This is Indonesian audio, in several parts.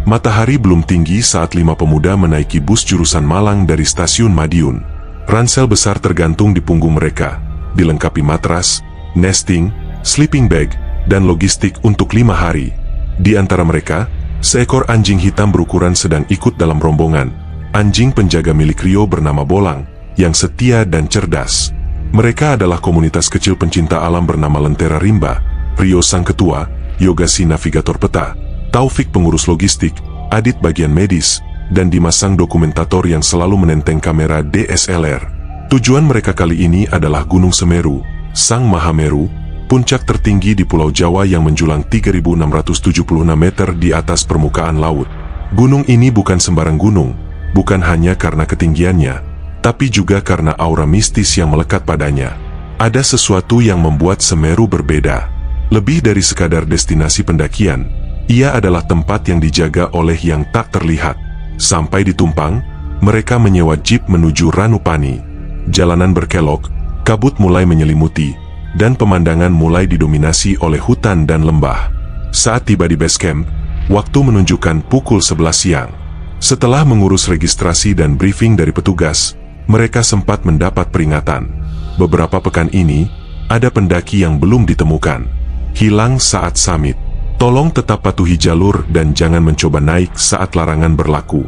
Matahari belum tinggi saat 5 pemuda menaiki bus jurusan Malang dari stasiun Madiun. Ransel besar tergantung di punggung mereka, dilengkapi matras, nesting, sleeping bag, dan logistik untuk 5 hari. Di antara mereka, seekor anjing hitam berukuran sedang ikut dalam rombongan. Anjing penjaga milik Rio bernama Bolang, yang setia dan cerdas. Mereka adalah komunitas kecil pencinta alam bernama Lentera Rimba. Rio sang ketua, Yoga si navigator peta, Taufik pengurus logistik, Adit bagian medis, dan Dimas sang dokumentator yang selalu menenteng kamera DSLR. Tujuan mereka kali ini adalah Gunung Semeru, Sang Mahameru, puncak tertinggi di Pulau Jawa yang menjulang 3.676 meter di atas permukaan laut. Gunung ini bukan sembarang gunung, bukan hanya karena ketinggiannya, tapi juga karena aura mistis yang melekat padanya. Ada sesuatu yang membuat Semeru berbeda. Lebih dari sekadar destinasi pendakian, ia adalah tempat yang dijaga oleh yang tak terlihat. Sampai di Tumpang, mereka menyewa jeep menuju Ranupani. Jalanan berkelok, kabut mulai menyelimuti, dan pemandangan mulai didominasi oleh hutan dan lembah. Saat tiba di base camp, waktu menunjukkan pukul 11 siang. Setelah mengurus registrasi dan briefing dari petugas, mereka sempat mendapat peringatan. Beberapa pekan ini, ada pendaki yang belum ditemukan. Hilang saat summit. Tolong tetap patuhi jalur dan jangan mencoba naik saat larangan berlaku.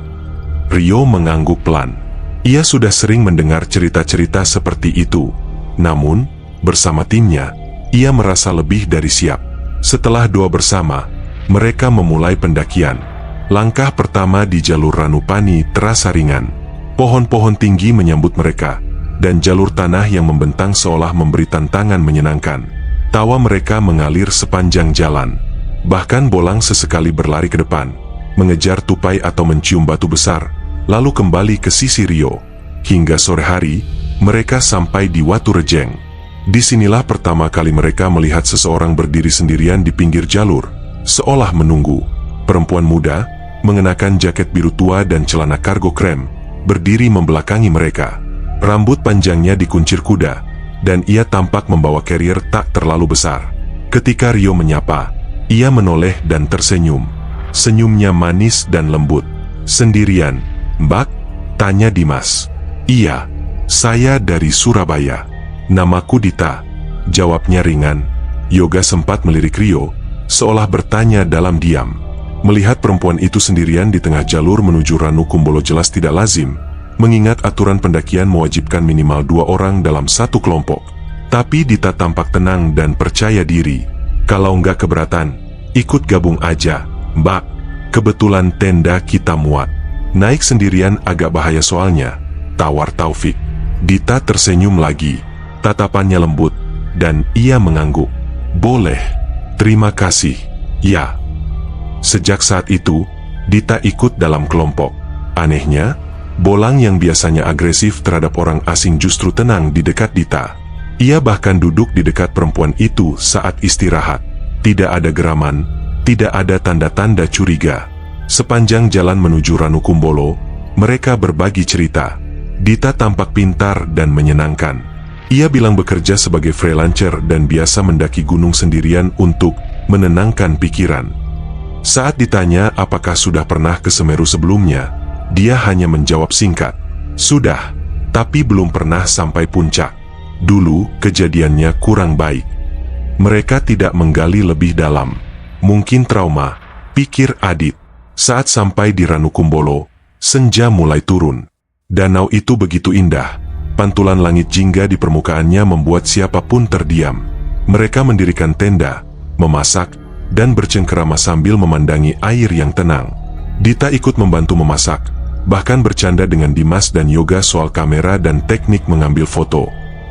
Rio mengangguk pelan. Ia sudah sering mendengar cerita-cerita seperti itu. Namun, bersama timnya, ia merasa lebih dari siap. Setelah doa bersama, mereka memulai pendakian. Langkah pertama di jalur Ranupani terasa ringan. Pohon-pohon tinggi menyambut mereka, dan jalur tanah yang membentang seolah memberi tantangan menyenangkan. Tawa mereka mengalir sepanjang jalan. Bahkan Bolang sesekali berlari ke depan, mengejar tupai atau mencium batu besar, lalu kembali ke sisi Rio. Hingga sore hari, mereka sampai di Watu Rejeng. Disinilah pertama kali mereka melihat seseorang berdiri sendirian di pinggir jalur, seolah menunggu. Perempuan muda, mengenakan jaket biru tua dan celana kargo krem, berdiri membelakangi mereka. Rambut panjangnya dikuncir kuda, dan ia tampak membawa carrier tak terlalu besar. Ketika Rio menyapa, ia menoleh dan tersenyum. Senyumnya manis dan lembut. "Sendirian, Mbak?" tanya Dimas. "Iya, saya dari Surabaya. Namaku Dita," jawabnya ringan. Yoga sempat melirik Rio, seolah bertanya dalam diam. Melihat perempuan itu sendirian di tengah jalur menuju Ranukumbolo jelas tidak lazim, mengingat aturan pendakian mewajibkan minimal 2 orang dalam satu kelompok. Tapi Dita tampak tenang dan percaya diri. "Kalau nggak keberatan, ikut gabung aja, Mbak. Kebetulan tenda kita muat. Naik sendirian agak bahaya soalnya," tawar Taufik. Dita tersenyum lagi. Tatapannya lembut, dan ia mengangguk. "Boleh. Terima kasih." "Ya." Sejak saat itu, Dita ikut dalam kelompok. Anehnya, Bolang yang biasanya agresif terhadap orang asing justru tenang di dekat Dita. Ia bahkan duduk di dekat perempuan itu saat istirahat. Tidak ada geraman, tidak ada tanda-tanda curiga. Sepanjang jalan menuju Ranukumbolo, mereka berbagi cerita. Dita tampak pintar dan menyenangkan. Ia bilang bekerja sebagai freelancer dan biasa mendaki gunung sendirian untuk menenangkan pikiran. Saat ditanya apakah sudah pernah ke Semeru sebelumnya, dia hanya menjawab singkat, "Sudah, tapi belum pernah sampai puncak. Dulu kejadiannya kurang baik." Mereka tidak menggali lebih dalam. Mungkin trauma, pikir Adit. Saat sampai di Ranukumbolo, senja mulai turun. Danau itu begitu indah. Pantulan langit jingga di permukaannya membuat siapapun terdiam. Mereka mendirikan tenda, memasak, dan bercengkerama sambil memandangi air yang tenang. Dita ikut membantu memasak, bahkan bercanda dengan Dimas dan Yoga soal kamera dan teknik mengambil foto.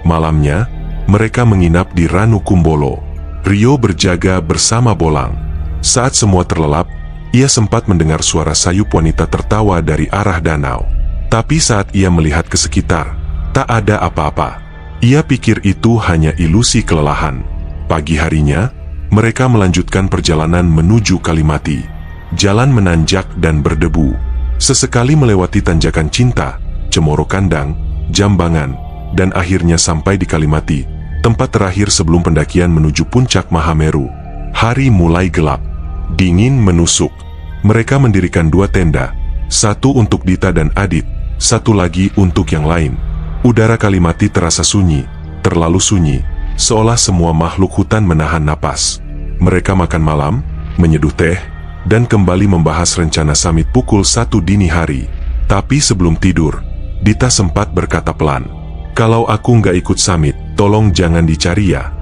Malamnya, mereka menginap di Ranukumbolo. Rio berjaga bersama Bolang. Saat semua terlelap, ia sempat mendengar suara sayup wanita tertawa dari arah danau. Tapi saat ia melihat ke sekitar, tak ada apa-apa. Ia pikir itu hanya ilusi kelelahan. Pagi harinya, mereka melanjutkan perjalanan menuju Kalimati. Jalan menanjak dan berdebu. Sesekali melewati Tanjakan Cinta, Cemoro Kandang, Jambangan, dan akhirnya sampai di Kalimati, tempat terakhir sebelum pendakian menuju puncak Mahameru. Hari mulai gelap. Dingin menusuk. Mereka mendirikan 2 tenda, satu untuk Dita dan Adit, satu lagi untuk yang lain. Udara Kalimati terasa sunyi, terlalu sunyi, seolah semua makhluk hutan menahan napas. Mereka makan malam, menyeduh teh, dan kembali membahas rencana summit pukul 1 dini hari. Tapi sebelum tidur, Dita sempat berkata pelan, "Kalau aku nggak ikut summit, tolong jangan dicari ya."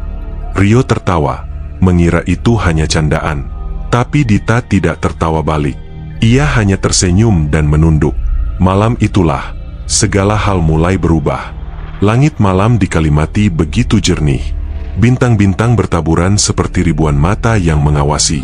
Rio tertawa, mengira itu hanya candaan. Tapi Dita tidak tertawa balik. Ia hanya tersenyum dan menunduk. Malam itulah, segala hal mulai berubah. Langit malam di Kalimati begitu jernih. Bintang-bintang bertaburan seperti ribuan mata yang mengawasi.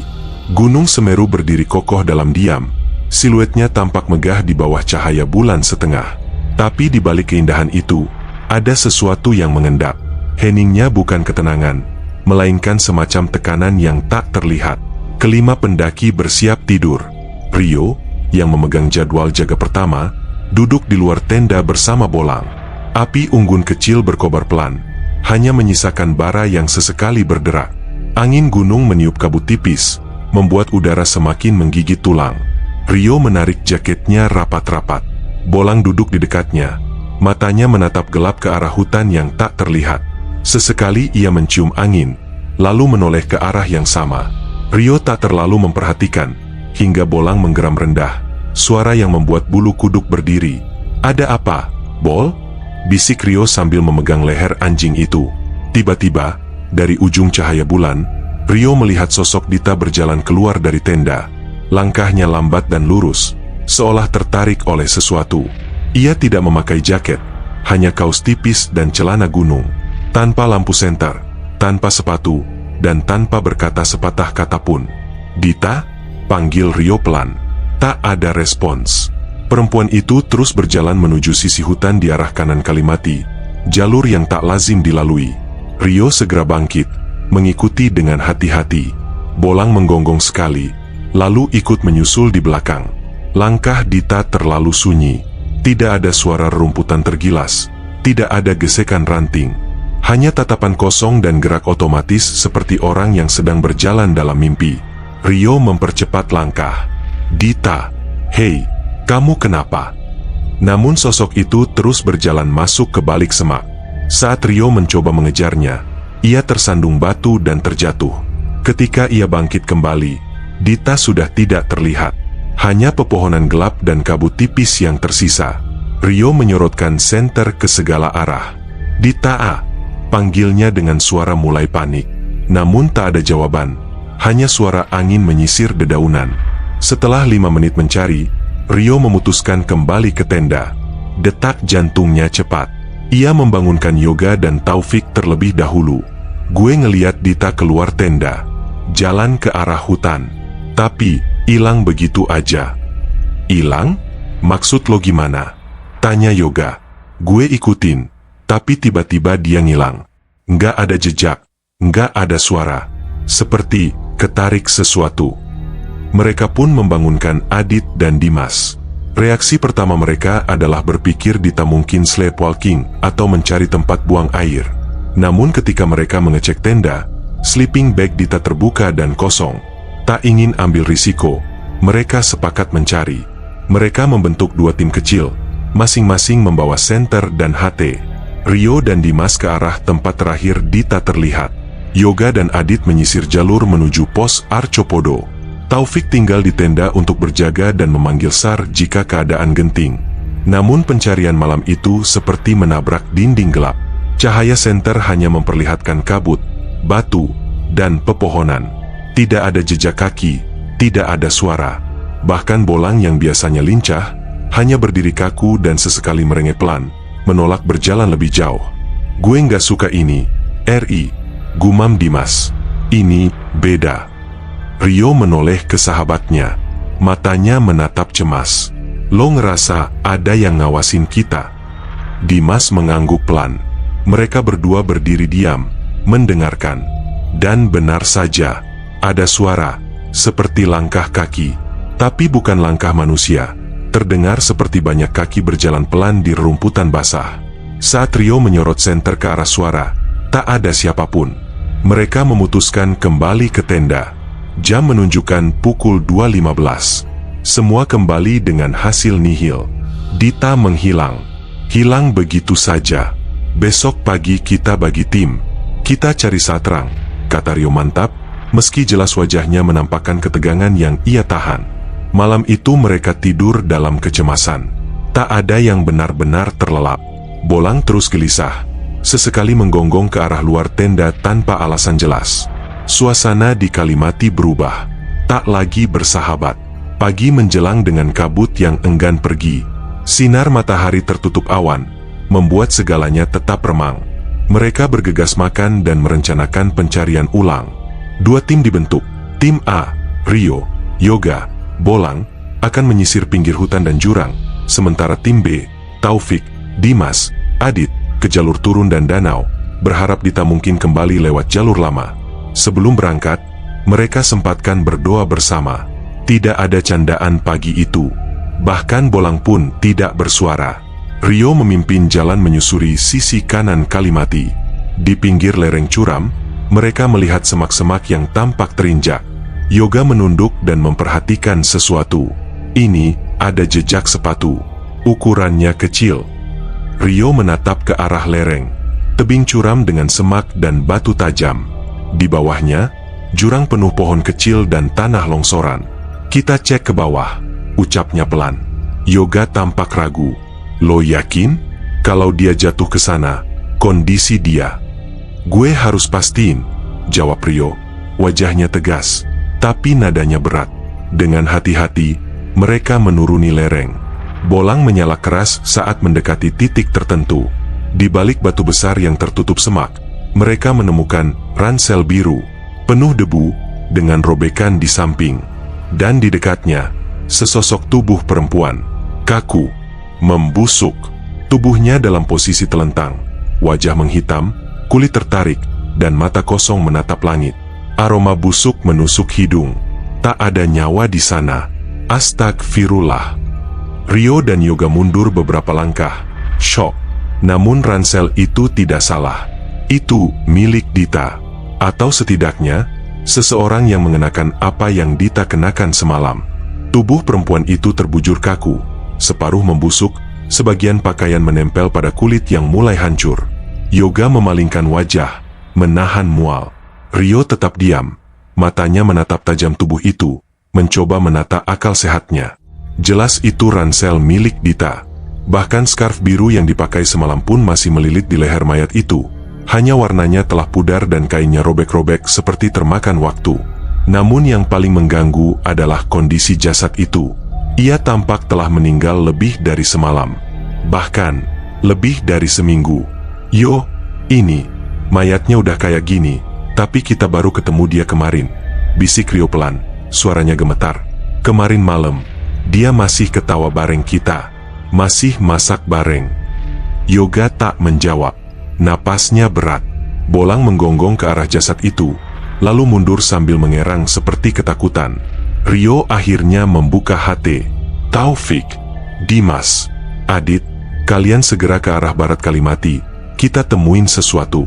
Gunung Semeru berdiri kokoh dalam diam. Siluetnya tampak megah di bawah cahaya bulan setengah. Tapi di balik keindahan itu, ada sesuatu yang mengendap. Heningnya bukan ketenangan, melainkan semacam tekanan yang tak terlihat. Kelima pendaki bersiap tidur. Rio, yang memegang jadwal jaga pertama, duduk di luar tenda bersama Bolang. Api unggun kecil berkobar pelan, hanya menyisakan bara yang sesekali berderak. Angin gunung meniup kabut tipis, membuat udara semakin menggigit tulang. Rio menarik jaketnya rapat-rapat. Bolang duduk di dekatnya. Matanya menatap gelap ke arah hutan yang tak terlihat. Sesekali ia mencium angin, lalu menoleh ke arah yang sama. Rio tak terlalu memperhatikan, hingga Bolang menggeram rendah. Suara yang membuat bulu kuduk berdiri. "Ada apa, Bol?" bisik Rio sambil memegang leher anjing itu. Tiba-tiba, dari ujung cahaya bulan, Rio melihat sosok Dita berjalan keluar dari tenda. Langkahnya lambat dan lurus, seolah tertarik oleh sesuatu. Ia tidak memakai jaket, hanya kaos tipis dan celana gunung. Tanpa lampu senter, tanpa sepatu, dan tanpa berkata sepatah kata pun. "Dita?" panggil Rio pelan. Tak ada respons. Perempuan itu terus berjalan menuju sisi hutan di arah kanan Kalimati, jalur yang tak lazim dilalui. Rio segera bangkit, mengikuti dengan hati-hati. Bolang menggonggong sekali, lalu ikut menyusul di belakang. Langkah Dita terlalu sunyi. Tidak ada suara rumputan tergilas, tidak ada gesekan ranting. Hanya tatapan kosong dan gerak otomatis seperti orang yang sedang berjalan dalam mimpi. Rio mempercepat langkah. "Dita, hei, kamu kenapa?" Namun sosok itu terus berjalan masuk ke balik semak. Saat Rio mencoba mengejarnya, ia tersandung batu dan terjatuh. Ketika ia bangkit kembali, Dita sudah tidak terlihat. Hanya pepohonan gelap dan kabut tipis yang tersisa. Rio menyorotkan senter ke segala arah. "Dita A," panggilnya dengan suara mulai panik. Namun tak ada jawaban, hanya suara angin menyisir dedaunan. Setelah 5 menit mencari, Rio memutuskan kembali ke tenda. Detak jantungnya cepat. Ia membangunkan Yoga dan Taufik terlebih dahulu. "Gue ngeliat Dita keluar tenda, jalan ke arah hutan. Tapi, hilang begitu aja." "Hilang? Maksud lo gimana?" tanya Yoga. "Gue ikutin, tapi tiba-tiba dia ngilang. Nggak ada jejak, nggak ada suara. Seperti ketarik sesuatu." Mereka pun membangunkan Adit dan Dimas. Reaksi pertama mereka adalah berpikir Dita mungkin sleepwalking atau mencari tempat buang air. Namun ketika mereka mengecek tenda, sleeping bag Dita terbuka dan kosong. Tak ingin ambil risiko, mereka sepakat mencari. Mereka membentuk 2 tim kecil, masing-masing membawa senter dan HT. Rio dan Dimas ke arah tempat terakhir Dita terlihat. Yoga dan Adit menyisir jalur menuju pos Arcopodo. Taufik tinggal di tenda untuk berjaga dan memanggil SAR jika keadaan genting. Namun pencarian malam itu seperti menabrak dinding gelap. Cahaya senter hanya memperlihatkan kabut, batu, dan pepohonan. Tidak ada jejak kaki, tidak ada suara. Bahkan Bolang yang biasanya lincah, hanya berdiri kaku dan sesekali merengek pelan, menolak berjalan lebih jauh. "Gue nggak suka ini, RI," gumam Dimas. "Ini beda." Rio menoleh ke sahabatnya. Matanya menatap cemas. "Lo ngerasa ada yang ngawasin kita?" Dimas mengangguk pelan. Mereka berdua berdiri diam, mendengarkan. Dan benar saja, ada suara, seperti langkah kaki. Tapi bukan langkah manusia. Terdengar seperti banyak kaki berjalan pelan di rerumputan basah. Saat Rio menyorot senter ke arah suara, tak ada siapapun. Mereka memutuskan kembali ke tenda. Jam menunjukkan pukul 2.15. Semua kembali dengan hasil nihil. Dita menghilang. Hilang begitu saja. Besok pagi kita bagi tim. Kita cari Satrang, kata Rio mantap, meski jelas wajahnya menampakkan ketegangan yang ia tahan. Malam itu mereka tidur dalam kecemasan. Tak ada yang benar-benar terlelap. Bolang terus gelisah. Sesekali menggonggong ke arah luar tenda tanpa alasan jelas. Suasana di Kalimati berubah. Tak lagi bersahabat. Pagi menjelang dengan kabut yang enggan pergi. Sinar matahari tertutup awan, membuat segalanya tetap remang. Mereka bergegas makan dan merencanakan pencarian ulang. 2 tim dibentuk. Tim A, Rio, Yoga, Bolang, akan menyisir pinggir hutan dan jurang. Sementara tim B, Taufik, Dimas, Adit, ke jalur turun dan danau, berharap Dita mungkin kembali lewat jalur lama. Sebelum berangkat, mereka sempatkan berdoa bersama. Tidak ada candaan pagi itu. Bahkan Bolang pun tidak bersuara. Rio memimpin jalan menyusuri sisi kanan Kalimati. Di pinggir lereng curam, mereka melihat semak-semak yang tampak terinjak. Yoga menunduk dan memperhatikan sesuatu. Ini ada jejak sepatu. Ukurannya kecil. Rio menatap ke arah lereng. Tebing curam dengan semak dan batu tajam. Di bawahnya, jurang penuh pohon kecil dan tanah longsoran. Kita cek ke bawah, ucapnya pelan. Yoga tampak ragu. Lo yakin? Kalau dia jatuh ke sana, kondisi dia. Gue harus pastiin, jawab Rio. Wajahnya tegas, tapi nadanya berat. Dengan hati-hati, mereka menuruni lereng. Bolang menyala keras saat mendekati titik tertentu. Di balik batu besar yang tertutup semak, mereka menemukan ransel biru, penuh debu, dengan robekan di samping. Dan di dekatnya, sesosok tubuh perempuan, kaku, membusuk. Tubuhnya dalam posisi telentang, wajah menghitam, kulit tertarik, dan mata kosong menatap langit. Aroma busuk menusuk hidung. Tak ada nyawa di sana. Astagfirullah. Rio dan Yoga mundur beberapa langkah, syok. Namun ransel itu tidak salah. Itu milik Dita. Atau setidaknya, seseorang yang mengenakan apa yang Dita kenakan semalam. Tubuh perempuan itu terbujur kaku, separuh membusuk, sebagian pakaian menempel pada kulit yang mulai hancur. Yoga memalingkan wajah, menahan mual. Rio tetap diam, matanya menatap tajam tubuh itu, mencoba menata akal sehatnya. Jelas itu ransel milik Dita. Bahkan skarf biru yang dipakai semalam pun masih melilit di leher mayat itu. Hanya warnanya telah pudar dan kainnya robek-robek seperti termakan waktu. Namun yang paling mengganggu adalah kondisi jasad itu. Ia tampak telah meninggal lebih dari semalam. Bahkan, lebih dari seminggu. Yo, ini, mayatnya udah kayak gini, tapi kita baru ketemu dia kemarin. Bisik Rio pelan, suaranya gemetar. Kemarin malam, dia masih ketawa bareng kita. Masih masak bareng. Yoga tak menjawab. Napasnya berat. Bolang menggonggong ke arah jasad itu, lalu mundur sambil mengerang seperti ketakutan. Rio akhirnya membuka HT. Taufik, Dimas, Adit, kalian segera ke arah barat Kalimati. Kita temuin sesuatu.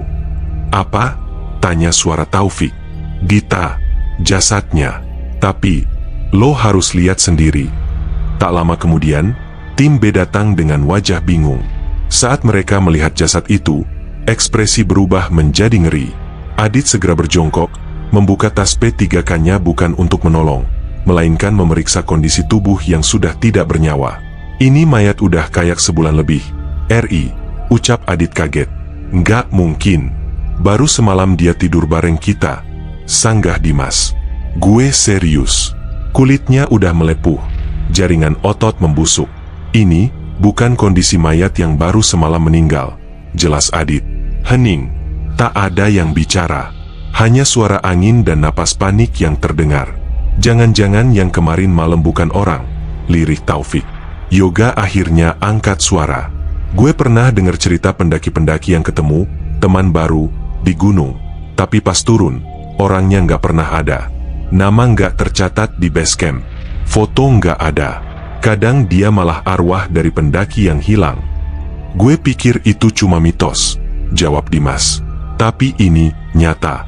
Apa? Tanya suara Taufik. Dita, jasadnya. Tapi, lo harus lihat sendiri. Tak lama kemudian, tim B datang dengan wajah bingung. Saat mereka melihat jasad itu, ekspresi berubah menjadi ngeri. Adit segera berjongkok, membuka tas P3K-nya bukan untuk menolong, melainkan memeriksa kondisi tubuh yang sudah tidak bernyawa. Ini mayat udah kayak sebulan lebih. RI, ucap Adit kaget. Nggak mungkin. Baru semalam dia tidur bareng kita, sanggah Dimas. Gue serius. Kulitnya udah melepuh, jaringan otot membusuk. Ini bukan kondisi mayat yang baru semalam meninggal, jelas Adit. Hening, tak ada yang bicara. Hanya suara angin dan napas panik yang terdengar. Jangan-jangan yang kemarin malam bukan orang, lirik Taufik. Yoga akhirnya angkat suara. Gue pernah dengar cerita pendaki-pendaki yang ketemu teman baru di gunung, tapi pas turun, orangnya nggak pernah ada. Nama nggak tercatat di base camp. Foto nggak ada. Kadang dia malah arwah dari pendaki yang hilang. Gue pikir itu cuma mitos, jawab Dimas. Tapi ini nyata.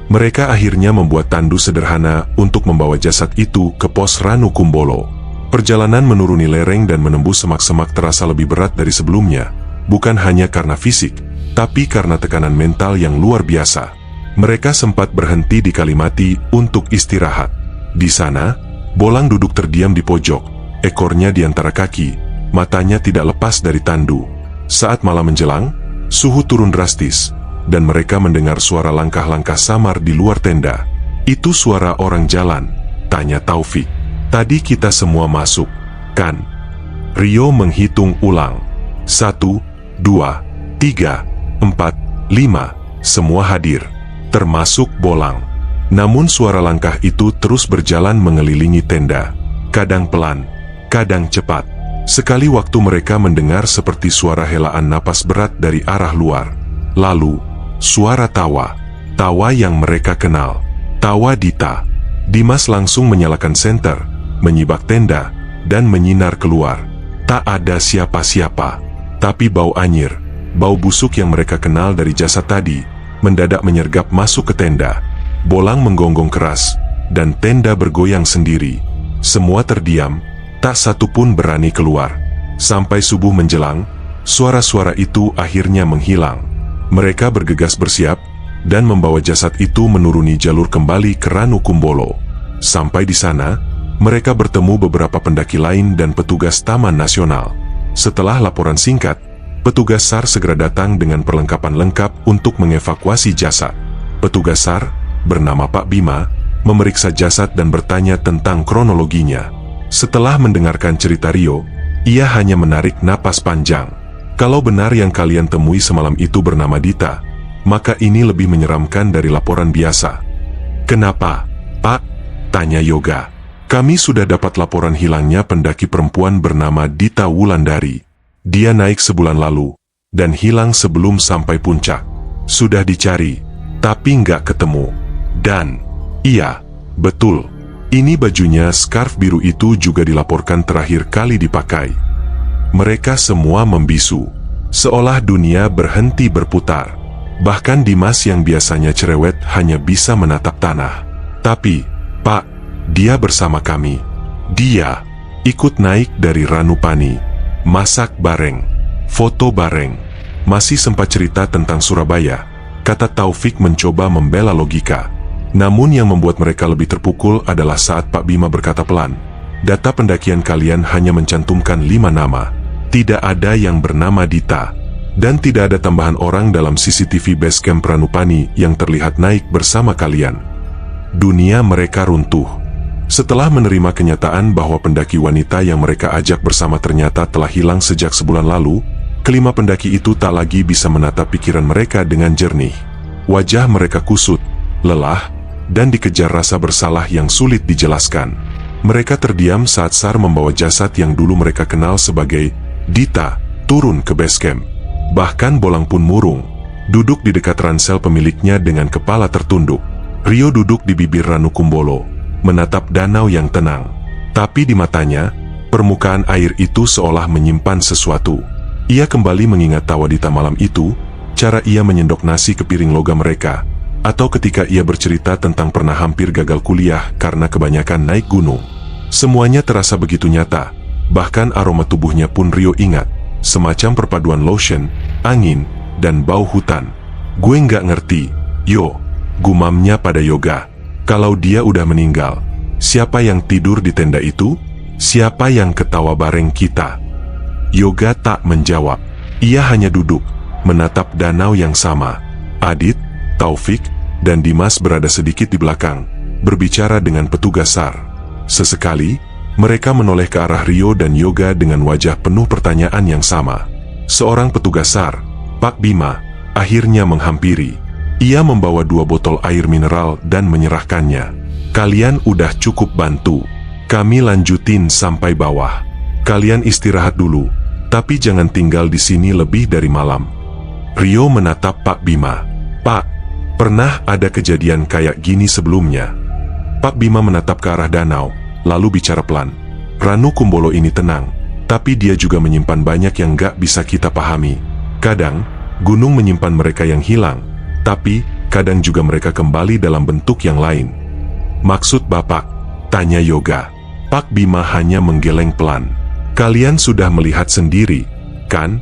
Mereka akhirnya membuat tandu sederhana untuk membawa jasad itu ke pos Ranu Kumbolo. Perjalanan menuruni lereng dan menembus semak-semak terasa lebih berat dari sebelumnya, bukan hanya karena fisik, tapi karena tekanan mental yang luar biasa. Mereka sempat berhenti di Kalimati untuk istirahat. Di sana, Bolang duduk terdiam di pojok, ekornya di antara kaki, matanya tidak lepas dari tandu. Saat malam menjelang, suhu turun drastis, dan mereka mendengar suara langkah-langkah samar di luar tenda. "Itu suara orang jalan?" tanya Taufik. "Tadi kita semua masuk, kan?" Rio menghitung ulang. 1, 2, 3, 4, 5, semua hadir, termasuk Bolang. Namun suara langkah itu terus berjalan mengelilingi tenda, kadang pelan, kadang cepat. Sekali waktu mereka mendengar seperti suara helaan napas berat dari arah luar. Lalu, suara tawa yang mereka kenal, tawa Dita. Dimas langsung menyalakan senter, menyibak tenda, dan menyinar keluar. Tak ada siapa-siapa, tapi bau anyir, bau busuk yang mereka kenal dari jasad tadi, mendadak menyergap masuk ke tenda. Bolang menggonggong keras, dan tenda bergoyang sendiri. Semua terdiam, tak satu pun berani keluar. Sampai subuh menjelang, suara-suara itu akhirnya menghilang. Mereka bergegas bersiap, dan membawa jasad itu menuruni jalur kembali ke Ranu Kumbolo. Sampai di sana, mereka bertemu beberapa pendaki lain dan petugas Taman Nasional. Setelah laporan singkat, petugas SAR segera datang dengan perlengkapan lengkap untuk mengevakuasi jasad. Petugas SAR, bernama Pak Bima, memeriksa jasad dan bertanya tentang kronologinya. Setelah mendengarkan cerita Rio, ia hanya menarik napas panjang. "Kalau benar yang kalian temui semalam itu bernama Dita, maka ini lebih menyeramkan dari laporan biasa." "Kenapa, Pak?" tanya Yoga. "Kami sudah dapat laporan hilangnya pendaki perempuan bernama Dita Wulandari. Dia naik sebulan lalu, dan hilang sebelum sampai puncak. Sudah dicari, tapi nggak ketemu. Dan, iya, betul, ini bajunya scarf biru itu juga dilaporkan terakhir kali dipakai." Mereka semua membisu, seolah dunia berhenti berputar. Bahkan Dimas yang biasanya cerewet hanya bisa menatap tanah. "Tapi, Pak, dia bersama kami. Dia ikut naik dari Ranupani, masak bareng, foto bareng, masih sempat cerita tentang Surabaya," kata Taufik mencoba membela logika. Namun yang membuat mereka lebih terpukul adalah saat Pak Bima berkata pelan, "Data pendakian kalian hanya mencantumkan 5 nama. Tidak ada yang bernama Dita. Dan tidak ada tambahan orang dalam CCTV base camp Ranupani yang terlihat naik bersama kalian." Dunia mereka runtuh. Setelah menerima kenyataan bahwa pendaki wanita yang mereka ajak bersama ternyata telah hilang sejak sebulan lalu, kelima pendaki itu tak lagi bisa menatap pikiran mereka dengan jernih. Wajah mereka kusut, lelah, dan dikejar rasa bersalah yang sulit dijelaskan. Mereka terdiam saat SAR membawa jasad yang dulu mereka kenal sebagai Dita turun ke base camp. Bahkan Bolang pun murung, duduk di dekat ransel pemiliknya dengan kepala tertunduk. Rio duduk di bibir Ranu Kumbolo, menatap danau yang tenang. Tapi di matanya, permukaan air itu seolah menyimpan sesuatu. Ia kembali mengingat tawa Dita malam itu, cara ia menyendok nasi ke piring logam mereka, atau ketika ia bercerita tentang pernah hampir gagal kuliah karena kebanyakan naik gunung. Semuanya terasa begitu nyata, bahkan aroma tubuhnya pun Rio ingat, semacam perpaduan lotion, angin, dan bau hutan. "Gue nggak ngerti, Yo," gumamnya pada Yoga. "Kalau dia udah meninggal, siapa yang tidur di tenda itu? Siapa yang ketawa bareng kita?" Yoga tak menjawab. Ia hanya duduk, menatap danau yang sama. Adit, Taufik, dan Dimas berada sedikit di belakang, berbicara dengan petugas SAR. Sesekali, mereka menoleh ke arah Rio dan Yoga dengan wajah penuh pertanyaan yang sama. Seorang petugas SAR, Pak Bima, akhirnya menghampiri. Ia membawa 2 botol air mineral dan menyerahkannya. "Kalian udah cukup bantu. Kami lanjutin sampai bawah. Kalian istirahat dulu, tapi jangan tinggal di sini lebih dari malam." Rio menatap Pak Bima. "Pak, pernah ada kejadian kayak gini sebelumnya?" Pak Bima menatap ke arah danau, lalu bicara pelan. "Ranu Kumbolo ini tenang, tapi dia juga menyimpan banyak yang gak bisa kita pahami. Kadang, gunung menyimpan mereka yang hilang, tapi kadang juga mereka kembali dalam bentuk yang lain. "Maksud Bapak?" tanya Yoga. Pak Bima hanya menggeleng pelan. "Kalian sudah melihat sendiri, kan?"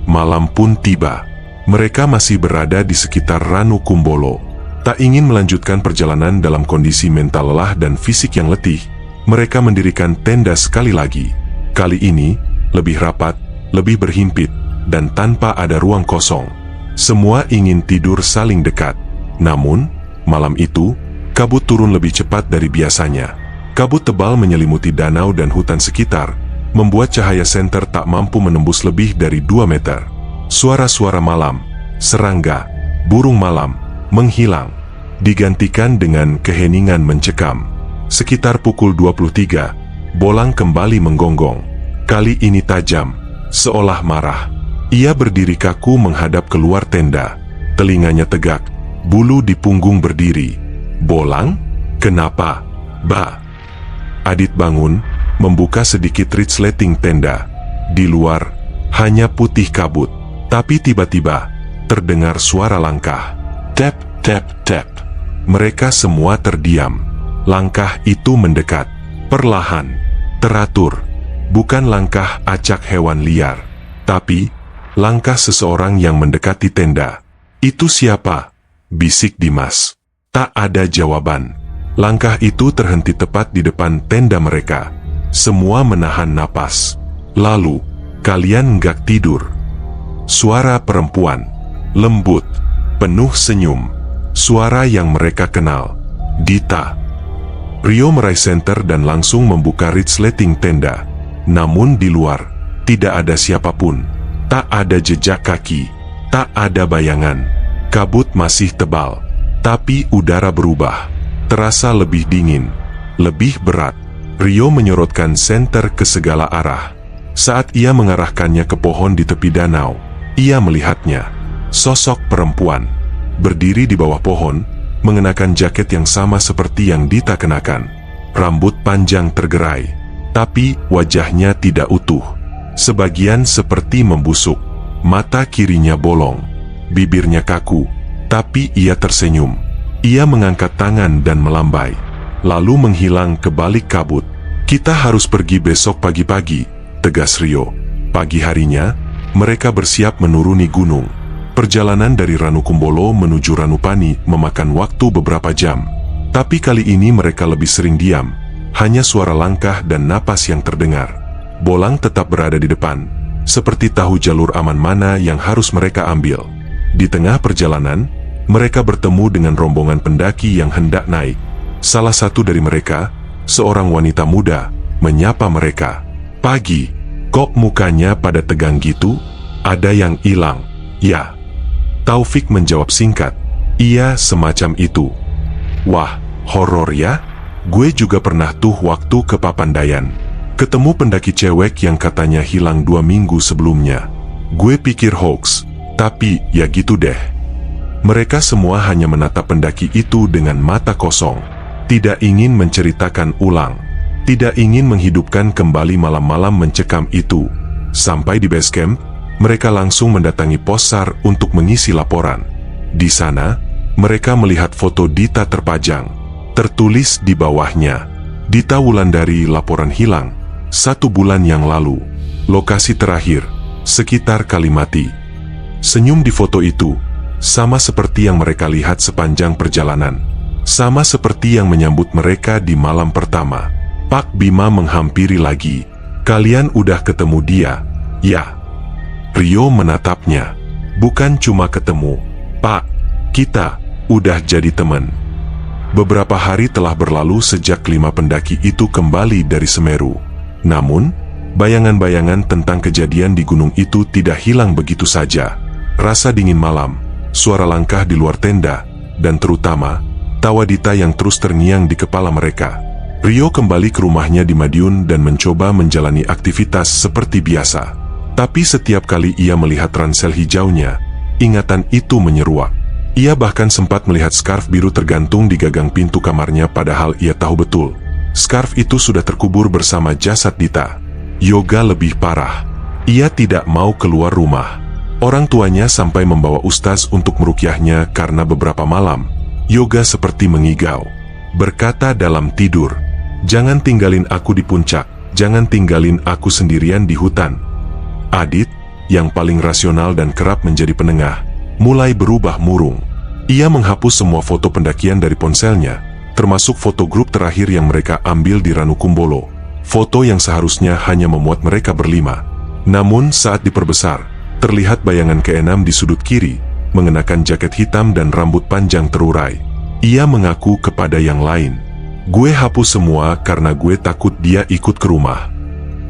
Malam pun tiba. Mereka masih berada di sekitar Ranu Kumbolo. Tak ingin melanjutkan perjalanan dalam kondisi mental lelah dan fisik yang letih, mereka mendirikan tenda sekali lagi. Kali ini, lebih rapat, lebih berhimpit, dan tanpa ada ruang kosong. Semua ingin tidur saling dekat. Namun, malam itu, kabut turun lebih cepat dari biasanya. Kabut tebal menyelimuti danau dan hutan sekitar, membuat cahaya senter tak mampu menembus lebih dari 2 meter. Suara-suara malam, serangga, burung malam, menghilang, digantikan dengan keheningan mencekam. Sekitar pukul 23, Bolang kembali menggonggong. Kali ini tajam, seolah marah. Ia berdiri kaku menghadap keluar tenda. Telinganya tegak, bulu di punggung berdiri. "Bolang? Kenapa, Ba?" Adit bangun, membuka sedikit resleting tenda. Di luar, hanya putih kabut. Tapi tiba-tiba, terdengar suara langkah. Tap, tap, tap. Mereka semua terdiam. Langkah itu mendekat. Perlahan, teratur. Bukan langkah acak hewan liar. Tapi, langkah seseorang yang mendekati tenda. "Itu siapa?" bisik Dimas. Tak ada jawaban. Langkah itu terhenti tepat di depan tenda mereka. Semua menahan napas. "Lalu, kalian nggak tidur?" Suara perempuan, lembut, penuh senyum. Suara yang mereka kenal. Dita. Rio meraih senter dan langsung membuka resleting tenda. Namun di luar, tidak ada siapapun. Tak ada jejak kaki. Tak ada bayangan. Kabut masih tebal. Tapi udara berubah. Terasa lebih dingin. Lebih berat. Rio menyorotkan senter ke segala arah. Saat ia mengarahkannya ke pohon di tepi danau, ia melihatnya. Sosok perempuan. Berdiri di bawah pohon, mengenakan jaket yang sama seperti yang Dita kenakan. Rambut panjang tergerai. Tapi wajahnya tidak utuh. Sebagian seperti membusuk. Mata kirinya bolong. Bibirnya kaku. Tapi ia tersenyum. Ia mengangkat tangan dan melambai. Lalu menghilang ke balik kabut. "Kita harus pergi besok pagi-pagi," tegas Rio. Pagi harinya, mereka bersiap menuruni gunung. Perjalanan dari Ranu Kumbolo menuju Ranupani memakan waktu beberapa jam. Tapi kali ini mereka lebih sering diam. Hanya suara langkah dan napas yang terdengar. Bolang tetap berada di depan, seperti tahu jalur aman mana yang harus mereka ambil. Di tengah perjalanan, mereka bertemu dengan rombongan pendaki yang hendak naik. Salah satu dari mereka, seorang wanita muda, menyapa mereka. "Pagi, kok mukanya pada tegang gitu? Ada yang hilang?" "Ya." Taufik menjawab singkat. "Iya, semacam itu." "Wah, horor ya? Gue juga pernah tuh waktu ke Papandayan. Ketemu pendaki cewek yang katanya hilang 2 minggu sebelumnya. Gue pikir hoax, tapi ya gitu deh." Mereka semua hanya menatap pendaki itu dengan mata kosong. Tidak ingin menceritakan ulang. Tidak ingin menghidupkan kembali malam-malam mencekam itu. Sampai di base camp, mereka langsung mendatangi pos SAR untuk mengisi laporan. Di sana, mereka melihat foto Dita terpajang. Tertulis di bawahnya, "Dita Wulandari laporan hilang 1 bulan yang lalu. Lokasi terakhir, sekitar Kalimati." Senyum di foto itu, sama seperti yang mereka lihat sepanjang perjalanan. Sama seperti yang menyambut mereka di malam pertama. Pak Bima menghampiri lagi. "Kalian udah ketemu dia?" "Ya." Rio menatapnya. "Bukan cuma ketemu, Pak. Kita udah jadi teman." Beberapa hari telah berlalu sejak 5 pendaki itu kembali dari Semeru. Namun, bayangan-bayangan tentang kejadian di gunung itu tidak hilang begitu saja. Rasa dingin malam, suara langkah di luar tenda, dan terutama, tawa Dita yang terus terngiang di kepala mereka. Rio kembali ke rumahnya di Madiun dan mencoba menjalani aktivitas seperti biasa. Tapi setiap kali ia melihat ransel hijaunya, ingatan itu menyeruak. Ia bahkan sempat melihat skarf biru tergantung di gagang pintu kamarnya, padahal ia tahu betul skarf itu sudah terkubur bersama jasad Dita. Yoga lebih parah. Ia tidak mau keluar rumah. Orang tuanya sampai membawa ustaz untuk merukyahnya karena beberapa malam, Yoga seperti mengigau. Berkata dalam tidur, "Jangan tinggalin aku di puncak, jangan tinggalin aku sendirian di hutan." Adit, yang paling rasional dan kerap menjadi penengah, mulai berubah murung. Ia menghapus semua foto pendakian dari ponselnya, termasuk foto grup terakhir yang mereka ambil di Ranukumbolo. Foto yang seharusnya hanya memuat mereka berlima. Namun saat diperbesar, terlihat bayangan keenam di sudut kiri, mengenakan jaket hitam dan rambut panjang terurai. Ia mengaku kepada yang lain, "Gue hapus semua karena gue takut dia ikut ke rumah."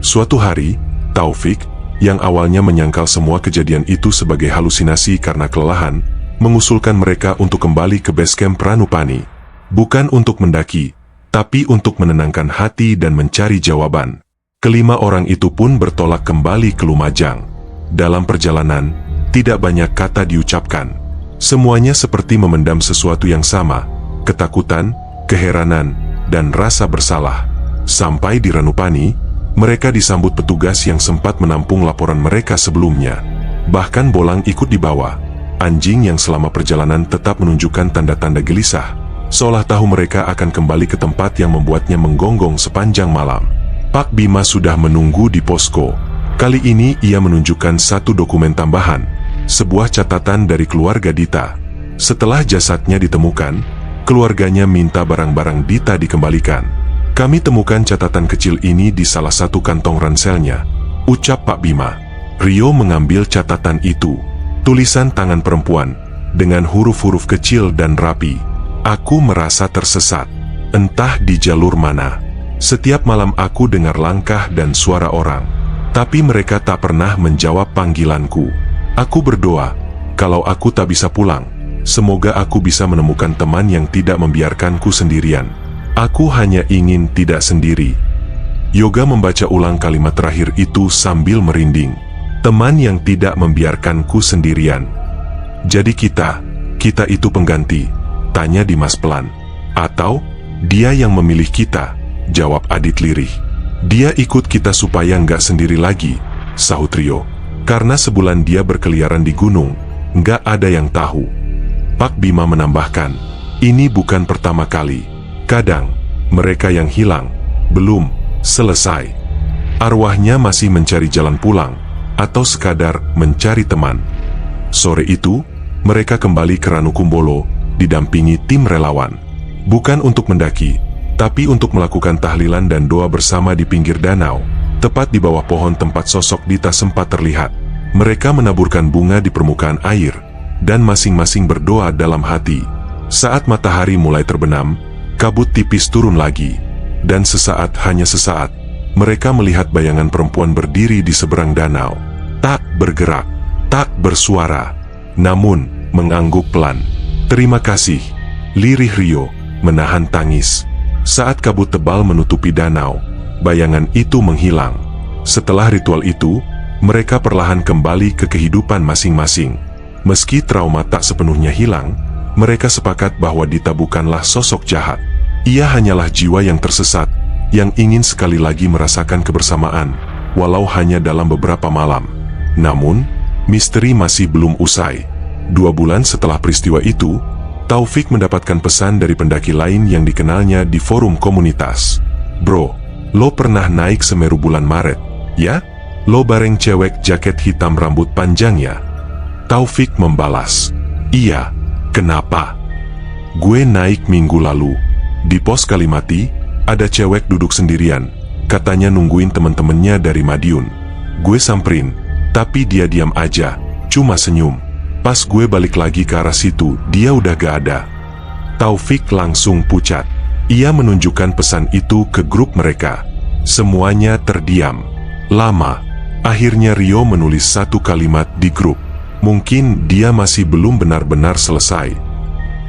Suatu hari, Taufik, yang awalnya menyangkal semua kejadian itu sebagai halusinasi karena kelelahan, mengusulkan mereka untuk kembali ke base camp Ranupani. Bukan untuk mendaki, tapi untuk menenangkan hati dan mencari jawaban. Kelima orang itu pun bertolak kembali ke Lumajang. Dalam perjalanan, tidak banyak kata diucapkan. Semuanya seperti memendam sesuatu yang sama, ketakutan, keheranan, dan rasa bersalah. Sampai di Ranupani, mereka disambut petugas yang sempat menampung laporan mereka sebelumnya. Bahkan Bolang ikut dibawa. Anjing yang selama perjalanan tetap menunjukkan tanda-tanda gelisah, seolah tahu mereka akan kembali ke tempat yang membuatnya menggonggong sepanjang malam. Pak Bima sudah menunggu di posko. Kali ini ia menunjukkan satu dokumen tambahan, sebuah catatan dari keluarga Dita. Setelah jasadnya ditemukan, keluarganya minta barang-barang Dita dikembalikan. "Kami temukan catatan kecil ini di salah satu kantong ranselnya," ucap Pak Bima. Rio mengambil catatan itu. Tulisan tangan perempuan, dengan huruf-huruf kecil dan rapi. "Aku merasa tersesat, entah di jalur mana. Setiap malam aku dengar langkah dan suara orang, tapi mereka tak pernah menjawab panggilanku. Aku berdoa, kalau aku tak bisa pulang, semoga aku bisa menemukan teman yang tidak membiarkanku sendirian. Aku hanya ingin tidak sendiri." Yoga membaca ulang kalimat terakhir itu sambil merinding. "Teman yang tidak membiarkanku sendirian. Jadi kita itu pengganti?" tanya Dimas pelan. "Atau dia yang memilih kita?" jawab Adit lirih. "Dia ikut kita supaya nggak sendiri lagi," sahut Rio. "Karena sebulan dia berkeliaran di gunung, nggak ada yang tahu." Pak Bima menambahkan, "Ini bukan pertama kali. Kadang, mereka yang hilang, belum selesai. Arwahnya masih mencari jalan pulang, atau sekadar mencari teman." Sore itu, mereka kembali ke Ranukumbolo, didampingi tim relawan. Bukan untuk mendaki, tapi untuk melakukan tahlilan dan doa bersama di pinggir danau, tepat di bawah pohon tempat sosok Dita sempat terlihat. Mereka menaburkan bunga di permukaan air, dan masing-masing berdoa dalam hati. Saat matahari mulai terbenam, kabut tipis turun lagi, dan sesaat, hanya sesaat, mereka melihat bayangan perempuan berdiri di seberang danau. Tak bergerak, tak bersuara, namun mengangguk pelan. "Terima kasih," lirih Rio, menahan tangis. Saat kabut tebal menutupi danau, bayangan itu menghilang. Setelah ritual itu, mereka perlahan kembali ke kehidupan masing-masing. Meski trauma tak sepenuhnya hilang, mereka sepakat bahwa Dita bukanlah sosok jahat. Ia hanyalah jiwa yang tersesat, yang ingin sekali lagi merasakan kebersamaan, walau hanya dalam beberapa malam. Namun, misteri masih belum usai. 2 bulan setelah peristiwa itu, Taufik mendapatkan pesan dari pendaki lain yang dikenalnya di forum komunitas. "Bro, lo pernah naik Semeru bulan Maret, ya? Lo bareng cewek jaket hitam rambut panjang ya?" Taufik membalas, "Iya, kenapa?" "Gue naik minggu lalu. Di pos Kalimati, ada cewek duduk sendirian, katanya nungguin temen-temennya dari Madiun. Gue samperin, tapi dia diam aja, cuma senyum. Pas gue balik lagi ke arah situ, dia udah gak ada." Taufik langsung pucat. Ia menunjukkan pesan itu ke grup mereka. Semuanya terdiam. Lama. Akhirnya Rio menulis satu kalimat di grup. Mungkin dia masih belum benar-benar selesai.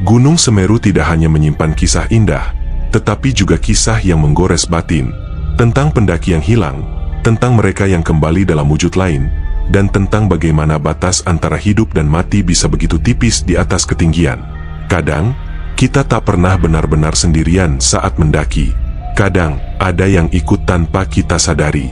Gunung Semeru tidak hanya menyimpan kisah indah, tetapi juga kisah yang menggores batin. Tentang pendaki yang hilang, tentang mereka yang kembali dalam wujud lain, dan tentang bagaimana batas antara hidup dan mati bisa begitu tipis di atas ketinggian. Kadang, kita tak pernah benar-benar sendirian saat mendaki. Kadang, ada yang ikut tanpa kita sadari.